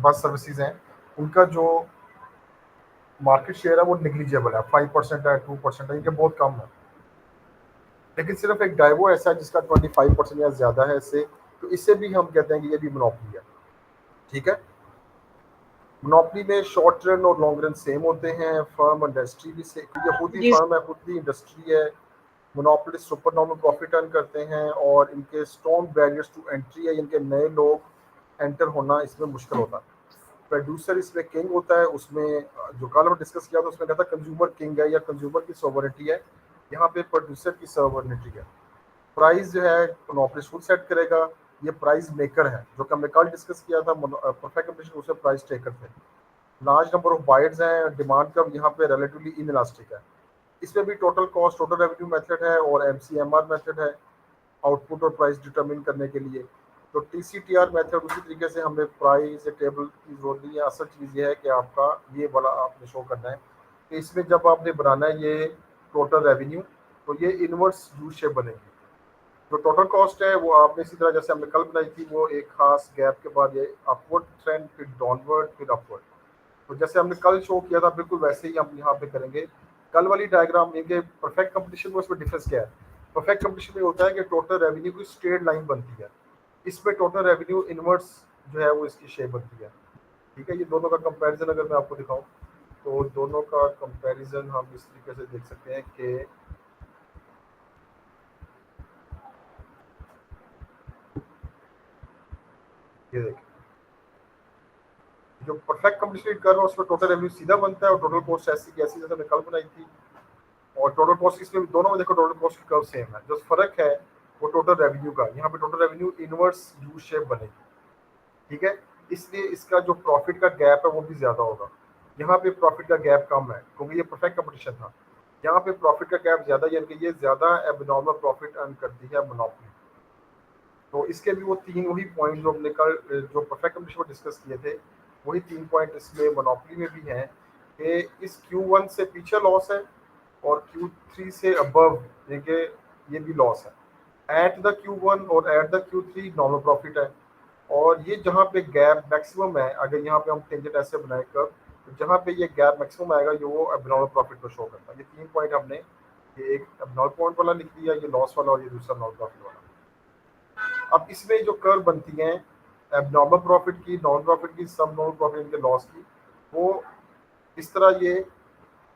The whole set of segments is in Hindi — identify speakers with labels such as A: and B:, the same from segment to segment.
A: बस सर्विसेज हैं, उनका जो मार्केट शेयर है वो निग्लिजिबल है, 5% है, 2% है, इनके बहुत कम है। लेकिन सिर्फ एक डाइवो ऐसा है जिसका 25% या ज़्यादा है इससे, तो इससे भी हम कहते हैं कि ये भी मोनोपोली है। ठीक है, मोनोपोली में शॉर्ट रन और लॉन्ग रन सेम होते हैं। फर्म इंडस्ट्री भी से, ये खुद ही
B: जी
A: फर्म है, खुद ही इंडस्ट्री है। Monopolist super normal profit earn करते हैं और इनके स्ट्रॉन्ग बैरियर्स टू एंट्री है, इनके नए लोग एंटर होना इसमें मुश्किल होता है। प्रोड्यूसर इसमें किंग होता है, उसमें जो कल हमने डिस्कस किया था उसमें कहता है कंज्यूमर किंग है या कंज्यूमर की सोवरेनिटी है, यहाँ पे प्रोड्यूसर की सोवरेनिटी है। प्राइस जो है मोनोपोलिस्ट खुद सेट करेगा, ये प्राइस मेकर है, जो कि हमने कल डिस्कस किया था परफेक्ट कंपटीशन उसमें प्राइस टेकर थे। लार्ज नंबर ऑफ बायर्स हैं, डिमांड का यहाँ पे रिलेटिवली इनइलास्टिक है। इसमें भी total cost total revenue method है और एमसीएमआर मेथड है आउटपुट और प्राइस डिटरमिन करने के लिए। तो टीसीटीआर मेथड उसी तरीके से हमें प्राइस टेबल की जरूरत नहीं है। असल चीज़ ये है कि आपका ये वाला आपने शो करना है कि इसमें जब आपने बनाना है ये टोटल रेवेन्यू, तो ये इनवर्स यू शेप बनेगी। जो टोटल कॉस्ट है वो आपने इसी तरह जैसे हमने कल बनाई थी, वो एक खास गैप के बाद ये अपवर्ड ट्रेंड, फिर डाउनवर्ड, फिर अपवर्ड। तो जैसे हमने कल शो किया था बिल्कुल वैसे ही हम यहाँ पे करेंगे। कल वाली डायग्राम में परफेक्ट कंपटीशन में उसमें डिफरेंस क्या है? परफेक्ट कंपटीशन में होता है कि टोटल रेवेन्यू की स्ट्रेट लाइन बनती है, इसमें टोटल रेवेन्यू इनवर्स जो है वो इसकी शेप बनती है। ठीक है, ये दोनों का कंपैरिजन अगर मैं आपको दिखाऊं तो दोनों का कंपैरिजन हम इस तरीके से देख सकते हैं कि ये देखिए, जो परफेक्ट कंपटीशन कर रहा है उसमें टोटल रेवेन्यू सीधा बनता है और टोटल कॉस्ट ऐसी की ऐसी जैसे हमने कल बनाई थी। और टोटल कॉस्ट इसमें दोनों में देखो टोटल कॉस्ट की कर्व सेम है, जो फर्क है वो टोटल रेवेन्यू का। यहाँ पे total revenue inverse U shape बनेगी। ठीक है, इसलिए इसका जो प्रॉफिट का गैप है वो भी ज्यादा होगा। यहाँ पे प्रॉफिट का गैप कम है क्योंकि ये परफेक्ट कंपटीशन था। यहाँ पे प्रॉफिट का गैप ज्यादा, यानी कि ये ज्यादा एबनॉर्मल प्रॉफिट अर्न करती है मोनोपोली। तो इसके भी वो तीन वही पॉइंट जो हमने कल जो परफेक्ट कंपटीशन में डिस्कस किए थे, वही 3 पॉइंट इसमें मोनोपोली में भी हैं कि इस Q1 से पीछे लॉस है और Q3 से अबव देखिए ये भी लॉस है। एट द Q1 और at the Q3 normal profit है। और ये जहाँ पे गैप मैक्सिमम है, अगर यहाँ पे हम टेंजेंट ऐसे बनाए कर, तो जहाँ पे ये गैप मैक्सिमम आएगा ये वो एबनॉर्मल प्रॉफिट को शो करता है। ये 3 पॉइंट हमने, ये एक एबनॉर्मल पॉइंट वाला लिख दिया, ये लॉस वाला, और ये दूसरा नॉर्मल प्रॉफिट वाला। अब इसमें जो कर्व बनती हैं एबनॉर्मल प्रॉफिट की, नॉन प्रॉफिट की, सब नॉन प्रॉफिट इनके लॉस की, वो इस तरह ये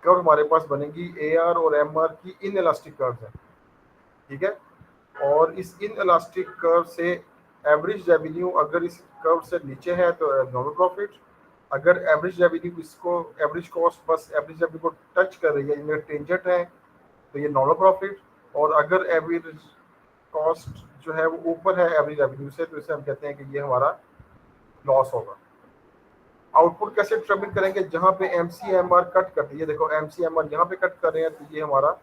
A: कर्व हमारे पास बनेगी। AR और MR की इन इलास्टिक कर्व है। ठीक है, और इस इन इलास्टिक कर्व से एवरेज रेवेन्यू अगर इस कर्व से नीचे है तो नॉर्मल प्रॉफिट, अगर एवरेज रेवेन्यू इसको एवरेज कॉस्ट बस एवरेज रेवेन्यू को टच कर रही है, इनमें टेंजेंट है, तो ये नॉर्मल प्रॉफिट। और अगर एवरेज कॉस्ट जो है वो ऊपर है एवरेज रेवेन्यू से, तो इसे हम कहते हैं कि ये हमारा लॉस होगा। आउटपुट कैसे डिटरमिन करेंगे? जहां पे MCMR कट करती है, देखो MCMR यहाँ पे कट कर रहे हैं तो ये हमारा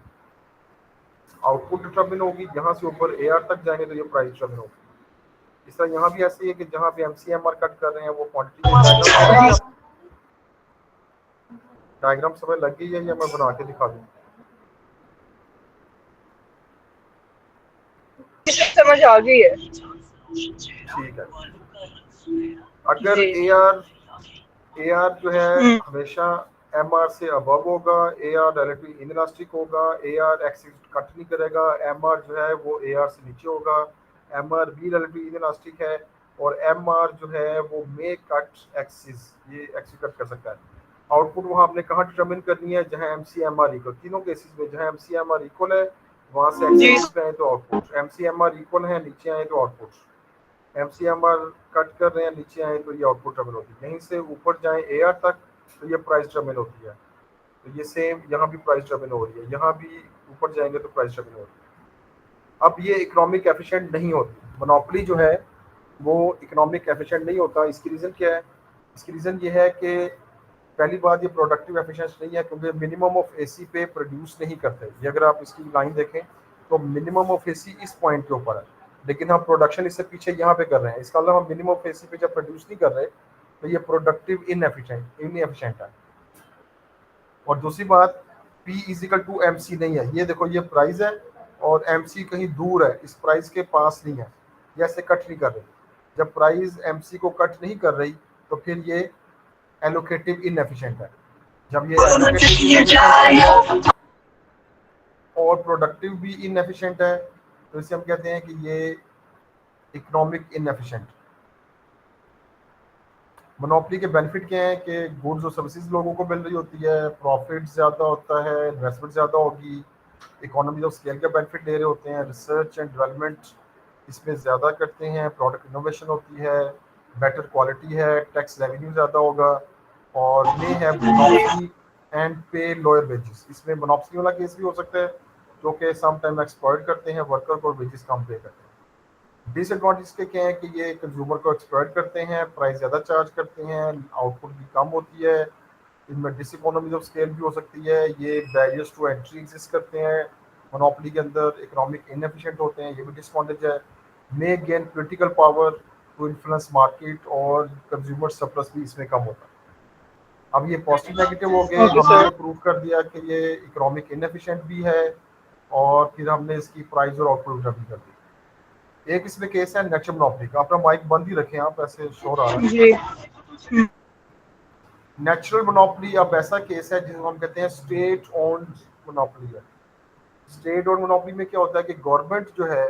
A: आउटपुट डिटरमिन होगी। यहाँ से ऊपर AR तक जाएंगे तो ये प्राइस डिटरमिन होगी। इस तरह यहाँ भी ऐसे ही है कि जहाँ पे MCMR कट कर रहे हैं वो क्वांटिटी में डायग्राम समझ लग गई है या मैं बना के दिखा दूँ?
B: समझ आ गई है।
A: ठीक है, अगर
B: जी
A: AR जो है हमेशा MR से अबव होगा, AR डायरेक्टली इनइलास्टिक होगा, AR एक्सिस कट नहीं करेगा, MR जो है वो AR से नीचे होगा, MR भी डायरेक्टली इनइलास्टिक है, और MR जो है वो मे कट एक्सिस, ये एक्सिस कट कर सकता है। आउटपुट वहाँ आपने कहाँ डिटरमिन करनी है? जहाँ MCMR इक्वल, तीनों केसेस में जहाँ MCMR इक्वल है वहाँ से
B: जी
A: एक्सिस पे आए तो आउटपुट, MCMR इक्वल है नीचे आए तो आउटपुट, MCMR कट कर रहे हैं नीचे आए तो ये आउटपुट टर्मिनल होती है, यहीं से ऊपर जाए AR तक तो ये प्राइस टर्मिनल होती है। तो ये सेम यहाँ भी प्राइस टर्मिनल हो रही है, यहाँ भी ऊपर जाएंगे तो प्राइस टर्मिनल हो रही है। अब ये इकोनॉमिक एफिशिएंट नहीं होती, मोनोपोली जो है वो इकोनॉमिक एफिशिएंट नहीं होता। इसकी रीज़न क्या है? इसकी रीज़न ये है कि पहली बात ये प्रोडक्टिव एफिशिएंसी नहीं है क्योंकि मिनिमम ऑफ AC पे प्रोड्यूस नहीं करते। ये अगर आप इसकी लाइन देखें तो मिनिमम ऑफ AC इस पॉइंट के ऊपर है, लेकिन हम प्रोडक्शन इससे पीछे यहाँ पे कर रहे हैं। इसका मतलब हम मिनिमम ऑफ AC पे जब प्रोड्यूस नहीं कर रहे तो ये प्रोडक्टिव इनएफिशिएंट है। और दूसरी बात, P इजिकल टू MC नहीं है। ये देखो ये प्राइस है और MC कहीं दूर है, इस प्राइस के पास नहीं है, ये ऐसे कट नहीं कर रही। जब प्राइस MC को कट नहीं कर रही तो फिर ये एलोकेटिव इनएफिशिएंट है। जब ये एलोकेटिव इनएफिशिएंट है और प्रोडक्टिव भी इनएफिशिएंट है तो इसे हम कहते हैं कि ये इकोनॉमिक इनएफिशिएंट। मोनोपोली के बेनिफिट क्या है कि गुड्स और सर्विसेज लोगों को मिल रही होती है, प्रॉफिट ज़्यादा होता है, इन्वेस्टमेंट ज़्यादा होगी, इकोनॉमी ऑफ स्केल का बेनिफिट ले रहे होते हैं, रिसर्च एंड डेवलपमेंट इसमें ज़्यादा करते हैं, प्रोडक्ट इनोवेशन होती है, बेटर क्वालिटी है, टैक्स रेवेन्यू ज़्यादा होगा और मे है मोनोपोली एंड पे लोअर वेजेस। इसमें मोनोपोली वाला केस भी हो सकता है जो कि सम टाइम एक्सप्लॉइट करते हैं वर्कर को, वेजेस कम पे करते हैं। डिसएडवांटेज के क्या है कि ये कंज्यूमर को एक्सप्लॉइट करते हैं, प्राइस ज़्यादा चार्ज करते हैं, आउटपुट भी कम होती है, इनमें डिसइकोनॉमीज ऑफ स्केल भी हो सकती है, ये बैरियर्स टू एंट्री एग्जिस्ट करते हैं, मोनोपोली के अंदर इकोनॉमिक इनएफिशिएंट होते हैं, ये भी डिसएडवांटेज है। May gain political power to influence market और कंज्यूमर सरप्लस भी इसमें कम होता है। अब ये पॉजिटिव नेगेटिव हो गए,
B: Okay,
A: हमने
B: sir.
A: ये प्रूव कर दिया कि ये इकोनॉमिक इनएफिशिएंट भी है और फिर हमने इसकी प्राइस और आउटपुट भी कर दी। एक इसमें केस है नेचुरल मोनोपोली का। अपना माइक बंद ही रखें आप, ऐसे शोर आ रहा है।
B: जी.
A: नेचुरल मोनोपोली अब ऐसा केस है जिसको हम कहते हैं स्टेट ओन्ड मोनोपोली है। स्टेट ओन्ड मोनोपोली में क्या होता है कि गवर्नमेंट जो है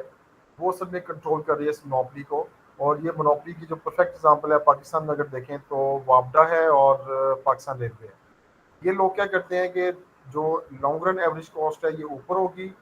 A: वो सब में कंट्रोल कर रही है इस मोनोपोली को, और ये मोनोपोली की जो परफेक्ट एग्जांपल है पाकिस्तान में अगर देखें तो वापडा है और पाकिस्तान रेलवे है। ये लोग क्या करते हैं कि जो लॉन्ग रन एवरेज कॉस्ट है ये ऊपर होगी,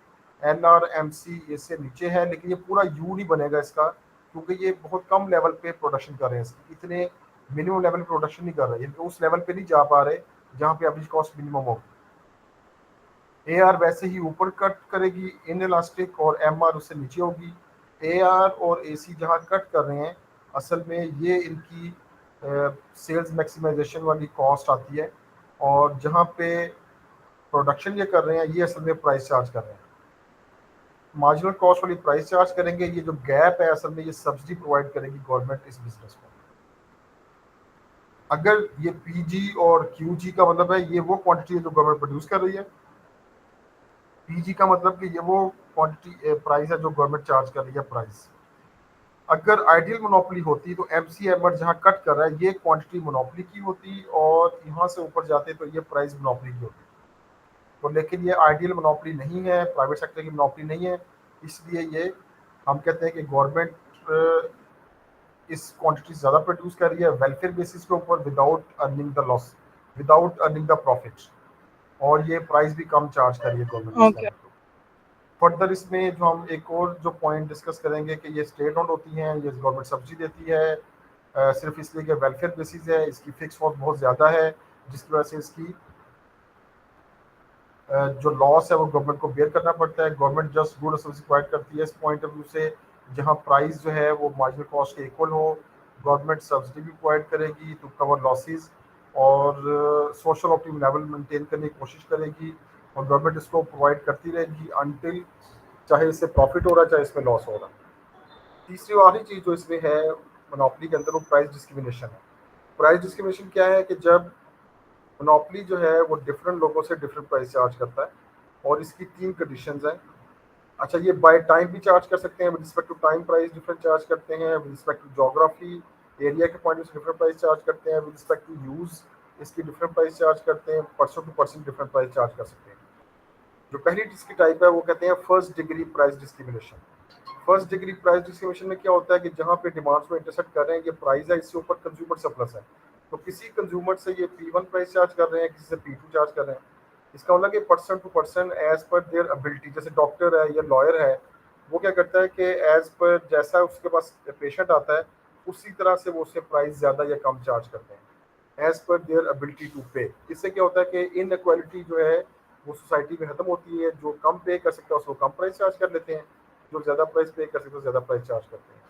A: NRMC इससे नीचे है, लेकिन ये पूरा यू नहीं बनेगा इसका क्योंकि ये बहुत कम लेवल पे प्रोडक्शन कर रहे हैं, इतने मिनिमम लेवल प्रोडक्शन नहीं कर रहे, यानी उस लेवल पे नहीं जा पा रहे जहाँ पे एवरेज कॉस्ट मिनिमम होगी। AR वैसे ही ऊपर कट करेगी इन इलास्टिक और MR उससे नीचे होगी। AR और AC जहाँ कट कर रहे हैं असल में ये इनकी सेल्स मैक्सिमाइजेशन वाली कॉस्ट आती है, और जहाँ पे प्रोडक्शन ये कर रहे हैं ये असल में प्राइस चार्ज कर रहे हैं। मार्जिनल कॉस्ट वाली प्राइस चार्ज करेंगे, ये जो गैप है असल में ये सब्सिडी प्रोवाइड करेगी गवर्नमेंट इस बिजनेस को। अगर ये PG और QG का मतलब है ये वो क्वांटिटी है जो गवर्नमेंट प्रोड्यूस कर रही है, PG का मतलब कि ये वो क्वांटिटी प्राइस है जो गवर्नमेंट चार्ज कर रही है प्राइस। अगर आइडियल मोनोपोली होती तो MCMR जहाँ कट कर रहा है ये क्वांटिटी मोनोपोली की होती और यहाँ से ऊपर जाते तो ये प्राइस मोनोपोली की होती। तो लेकिन ये आइडियल मोनोपोली नहीं है, प्राइवेट सेक्टर की मोनोपोली नहीं है, इसलिए ये हम कहते हैं कि गवर्नमेंट इस क्वांटिटी ज़्यादा प्रोड्यूस कर रही है वेलफेयर बेसिस के ऊपर without earning the loss, without earning the profit, और ये प्राइस भी कम चार्ज कर रही है गवर्नमेंट इस
B: Okay.
A: लेवल पे। फर्दर इसमें जो हम एक और जो पॉइंट डिस्कस करेंगे कि ये स्टेट ओन्ड होती हैं, ये गवर्नमेंट सब्सिडी देती है सिर्फ इसलिए कि वेलफेयर बेसिस है, इसकी फिक्स कॉस्ट बहुत ज़्यादा है जिसकी वजह से इसकी जो लॉस है वो गवर्नमेंट को बेयर करना पड़ता है। Government just good service provide करती है इस पॉइंट ऑफ व्यू से, जहाँ प्राइस जो है वो मार्जिनल कॉस्ट के इक्वल हो, गवर्नमेंट सब्सिडी भी प्रोवाइड करेगी टू कवर लॉसेस और सोशल ऑप्टिमम लेवल मेंटेन करने की कोशिश करेगी, और गवर्नमेंट इसको प्रोवाइड करती रहेगी अनटिल चाहे इससे प्रॉफिट हो रहा है चाहे इसमें लॉस हो रहा है। तीसरी और आखिरी चीज़ जो इसमें है मोनोपोली के अंदर वो प्राइस डिस्क्रिमिनेशन है। प्राइस डिस्क्रिमिनेशन क्या है कि जब मोनोपोली जो है वो डिफरेंट लोगों से डिफरेंट प्राइस चार्ज करता है, और इसकी 3 कंडीशंस हैं। अच्छा, ये बाय टाइम भी चार्ज कर सकते हैं, with respect to time price different charge करते हैं, with respect to geography area के पॉइंट से डिफरेंट प्राइस चार्ज करते हैं, विद रिस्पेक्ट टू यूज़ इसकी डिफरेंट प्राइस चार्ज करते हैं, person to person different price charge कर सकते हैं। जो पहली इसकी टाइप है वो कहते हैं first degree price discrimination. First degree price discrimination में क्या होता है कि जहाँ पे डिमांड्स में इंटरसेक्ट कर रहे हैं, ये प्राइस है, इससे ऊपर कंज्यूमर सरप्लस है, तो किसी कंज्यूमर से ये P1 प्राइस चार्ज कर रहे हैं, किसी से P2 चार्ज कर रहे हैं। इसका मतलब कि person to person as per their ability, जैसे डॉक्टर है या लॉयर है वो क्या करता है कि एज पर जैसा उसके पास पेशेंट आता है उसी तरह से वो उससे प्राइस ज़्यादा या कम चार्ज करते हैं as per their ability to पे। इससे क्या होता है कि इनइक्वालिटी जो है वो सोसाइटी में खत्म होती है, जो कम पे कर सकता है उसको कम प्राइस चार्ज कर लेते हैं, जो ज़्यादा प्राइस पे कर सकते हैं ज़्यादा प्राइस चार्ज करते हैं।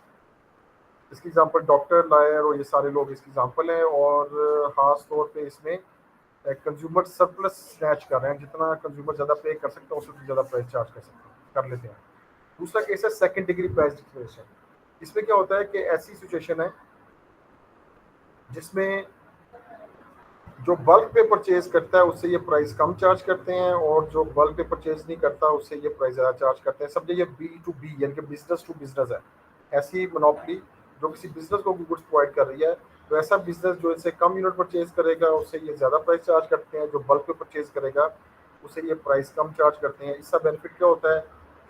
A: इसकी एग्जांपल डॉक्टर, लॉयर और ये सारे लोग इसकी एग्जांपल हैं, और ख़ास तौर पे इसमें कंज्यूमर सरप्लस स्नैच कर रहे हैं, जितना कंज्यूमर ज़्यादा पे कर सकता है उससे ज़्यादा प्राइस चार्ज कर सकते हैं, कर लेते हैं। दूसरा केस है सेकंड डिग्री प्राइस डिस्क्रिमिनेशन। इसमें क्या होता है कि ऐसी सिचुएशन है जिसमें जो बल्क पे परचेज करता है उससे ये प्राइस कम चार्ज करते हैं, और जो बल्क पे परचेज नहीं करता उससे ये प्राइस ज़्यादा चार्ज करते हैं। समझे ये B2B यानी कि बिजनेस टू बिजनेस है। ऐसी मोनोपोली जो किसी बिजनेस को गुड्स प्रोवाइड कर रही है तो ऐसा बिजनेस जो इनसे कम यूनिट परचेज करेगा उससे ये ज़्यादा प्राइस चार्ज करते हैं, जो बल्क में परचेज करेगा उसे ये प्राइस कम चार्ज करते हैं। इसका बेनिफिट क्या होता है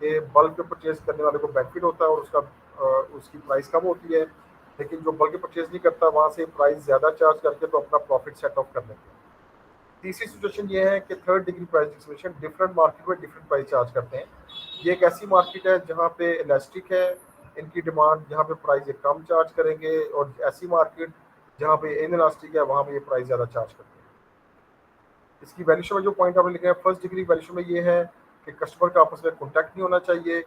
A: कि बल्क में परचेज करने वाले को बेनिफिट होता है और उसकी प्राइस कम होती है, लेकिन जो बल्क में परचेज नहीं करता वहाँ से प्राइस ज़्यादा चार्ज करके तो अपना प्रॉफिट सेट ऑफ कर लेते हैं। तीसरी सिचुएशन ये है कि third degree price distribution, different market में डिफरेंट प्राइस चार्ज करते हैं। ये एक ऐसी मार्केट है जहाँ पे इलास्टिक है इनकी डिमांड, जहाँ पे प्राइस ये कम चार्ज करेंगे, और ऐसी मार्केट जहाँ पे इन इलास्टिक है वहाँ पे ये प्राइस ज़्यादा चार्ज करते हैं। इसकी वैल्यूशन में जो पॉइंट आपने लिखा है फर्स्ट डिग्री वैल्यूशन में ये है कि कस्टमर का आपस में कॉन्टैक्ट नहीं होना चाहिए,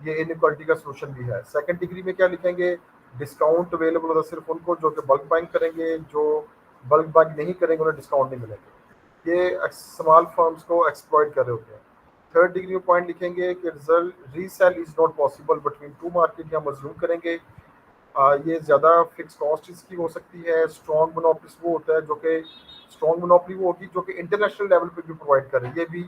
A: ये इनइक्वालिटी का सोल्यूशन भी है। सेकंड डिग्री में क्या लिखेंगे, डिस्काउंट अवेलेबल होता है सिर्फ उनको जो कि बल्क बाइंग करेंगे, जो बल्क बाइंग नहीं करेंगे उन्हें डिस्काउंट नहीं मिलेंगे। ये स्मॉल फर्म्स को एक्सप्लॉइट कर रहे होते हैं। थर्ड डिग्री में पॉइंट लिखेंगे कि result resale is not possible between two market, या मजलूम करेंगे ये ज़्यादा फिक्स कॉस्ट इसकी हो सकती है। स्ट्रॉन्ग मोनोपोलिस वो होता है जो कि स्ट्रॉन्ग मोनोपोली वो होगी जो कि इंटरनेशनल लेवल पे भी प्रोवाइड करे, ये भी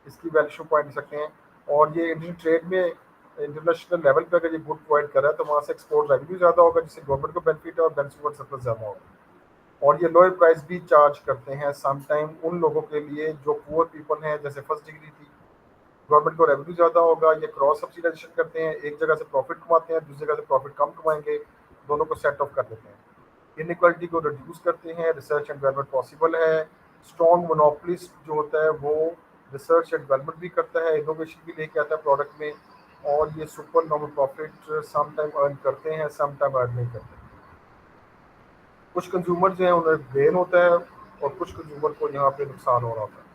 A: इसकी वैल्यूशन पॉइंट दे सकते हैं। और ये इंडियन ट्रेड में इंटरनेशनल लेवल पे अगर ये गुड प्रोवाइड कर रहा है तो वहाँ से एक्सपोर्ट रेवेन्यू ज़्यादा होगा जिससे गवर्नमेंट को बेनिफिट है और कंज्यूमर सरप्लस ज़्यादा होगा। और ये लोअर प्राइस भी चार्ज करते हैं समटाइम उन लोगों के लिए जो पुअर पीपल हैं, जैसे फर्स्ट डिग्री थी। गवर्नमेंट को रेवेन्यू ज़्यादा होगा, ये क्रॉस सब्सिडाइजेशन करते हैं, एक जगह से प्रॉफिट कमाते हैं दूसरी जगह से प्रॉफिट कम कमाएंगे, दोनों को सेट ऑफ कर देते हैं। इनइक्वालिटी को रिड्यूस करते हैं, रिसर्च एंड डेवलपमेंट पॉसिबल है। स्ट्रॉन्ग मोनोपोलिस्ट जो होता है वो रिसर्च एंड डेवलपमेंट भी करता है, इनोवेशन भी लेके आता है प्रोडक्ट में, और ये super normal profit some time earn करते हैं सम टाइम अर्न नहीं करते। कुछ कंज्यूमर जो है उन्हें गेन होता है और कुछ कंज्यूमर को यहाँ पे नुकसान हो रहा होता है।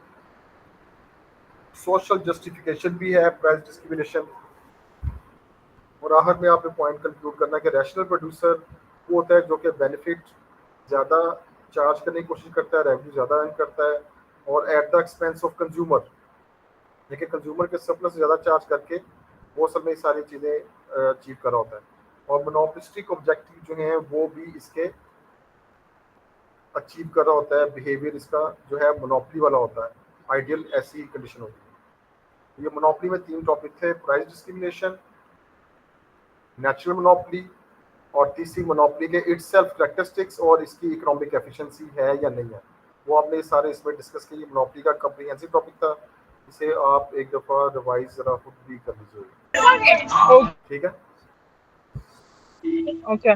A: सोशल जस्टिफिकेशन भी है प्राइस डिस्क्रिमिनेशन। और आखिर में आपने पॉइंट कंक्लूड करना है कि रैशनल प्रोड्यूसर वो होता है जो कि बेनिफिट ज़्यादा चार्ज करने की कोशिश करता है, रेवेन्यू ज़्यादा अर्न करता है, और at the expense of consumer, लेकिन कंज्यूमर के सरप्लस ज़्यादा चार्ज करके वो सब में सारी चीज़ें अचीव कर रहा होता है। और मोनोपोलिस्टिक ऑब्जेक्टिव जो हैं वो भी इसके अचीव कर रहा होता है। बिहेवियर इसका जो है मोनोपोली वाला होता है, आइडियल ऐसी कंडीशन होती है। ये मोनोपोली में 3 टॉपिक थे, प्राइस डिस्क्रिमिनेशन, नेचुरल मोनोपोली, और तीसरी मोनोपोली के इटसेल्फ कैरेक्टरिस्टिक्स और इसकी इकोनॉमिक एफिशिएंसी है या नहीं है, वो आपने सारे इसमें डिस्कस किए। मोनोपोली का कम्प्रिहेंसिव टॉपिक था, इसे आप एक दफ़ा रिवाइज ज़रा खुद भी कर लीजिए, ठीक है।
B: Okay.